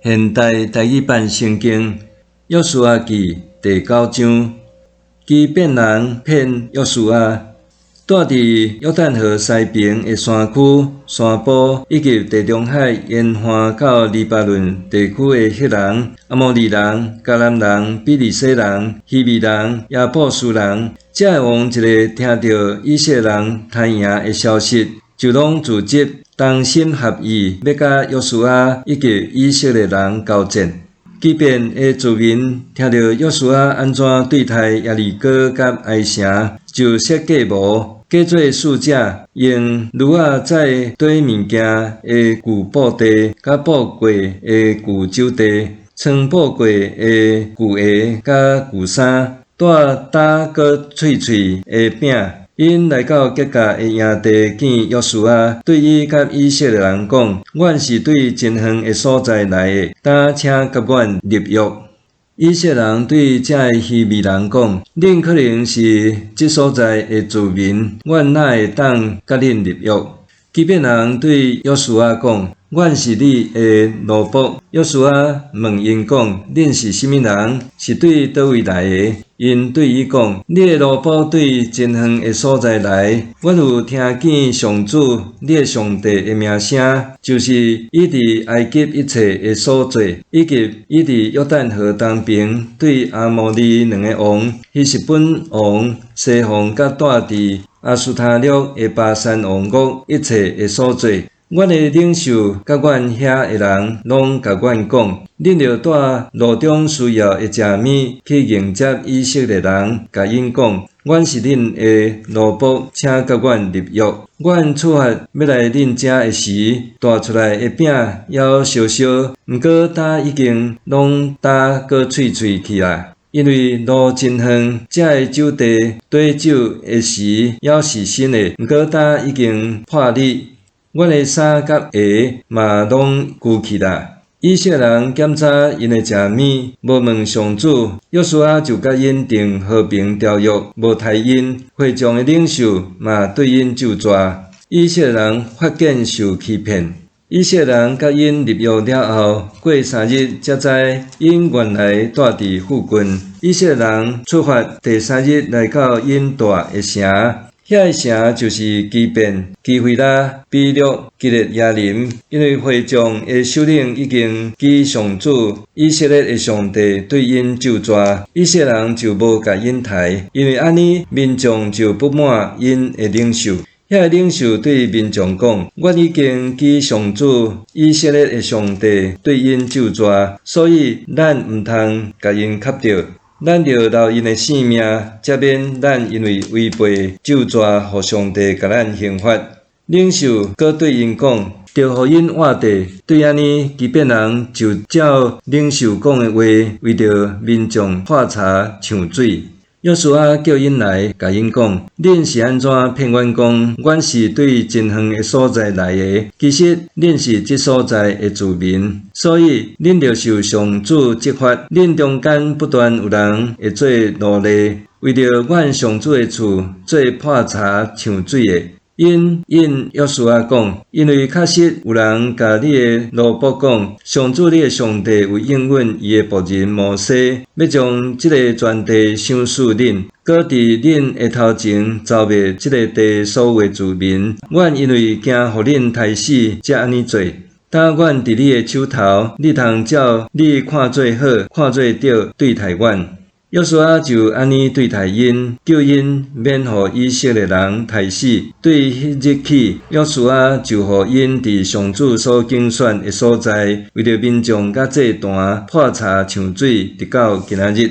现代台语版圣经约书亚记第9章，基遍人骗约书亚，住伫约旦河西边的山区、山坡以及地中海沿岸到黎巴嫩地区的赫人、阿摩利人、迦南人、比利洗人、希利人、亚布斯人，这王一个听到以色列人贪赢的消息，就拢组织同心合意，要甲约书亚以及以色列人交战。基遍的居民听到约书亚安怎对待耶利哥甲埃城，就设计谋，假做使者，用驴仔载堆物件的旧布地，甲布过的旧酒地，穿布过的旧鞋甲旧衫，带打过脆脆的饼。因来到吉甲的营地见约书亚，对伊甲以色列人讲：阮是对真远的所在来的，当请甲阮立约。以色列人对这个希利人讲：恁可能是这所在的居民，阮哪会当甲恁立约？基遍人对约书亚讲：阮是你的奴仆。约书亚问因讲：恁是甚物人？是对倒位来的？因对伊讲：你的奴仆对真远的所在来，阮有听见上主你的上帝的名声，就是伊伫埃及一切的所做，以及伊伫约旦河东边对阿摩利两个王、希实本王、西王甲住伫阿斯塔略的巴珊王国一切的所做。阮的领袖甲阮遐的人拢甲阮讲，恁着带路中需要的食物去迎接以色列人，甲因讲，阮是恁的奴仆，请甲阮立约。阮出发要来恁遮的时，带出来的饼还烧烧，毋过胆已经拢打过脆脆去啦。因为路真远，遮的酒地兑酒的时还是新的，毋过胆已经破裂。阮的衫甲鞋嘛拢旧去啦。以色列人检查因的食物，无问上主，约书亚就甲因订和平条约，无杀因。会众的领袖嘛对因就抓。以色列人发现受欺骗。以色列人甲因立约了后，过3日才知因原来住伫附近。以色列人出发第3日来到因住的城。遐个城就是基遍、基非拉、比略、基列亚林，因为会众的首领已经记上主以色列的上帝对因就抓，以色列人就无甲因抬，因为安尼民众就不满因的领袖。遐个领袖对民众讲：阮已经记上主以色列的上帝对因就抓，所以咱毋通甲因磕着。咱着留因的性命，才免咱因为违背咒抓，互上帝甲咱刑罚。领袖搁对因讲，着互因活地。对安尼，基遍人就照领袖讲的话，为着民众破柴抢水。约书亚叫因来，甲因讲：恁是安怎骗阮讲，阮是对真远的所在来的？其实恁是这所在的居民，所以恁着受上主责罚。恁中间不断有人会做奴隶，为着阮上主的厝做破柴抢水的。因约书亚讲，因为确实有人甲你的奴仆讲，上主你的上帝有应允伊的仆人摩西，要将这个全地赏赐恁，搁伫恁的头前消灭这个地所有的居民。阮因为惊互恁杀死，才安尼做。当阮伫你的手头，你通照你看做好，看做对对待阮。约书亚就安尼对待因，叫因免互以色列人杀死。对迄日起，约书亚就互因伫上主所竞选的所在，为着民众甲祭坛破柴抢水，直到今仔日。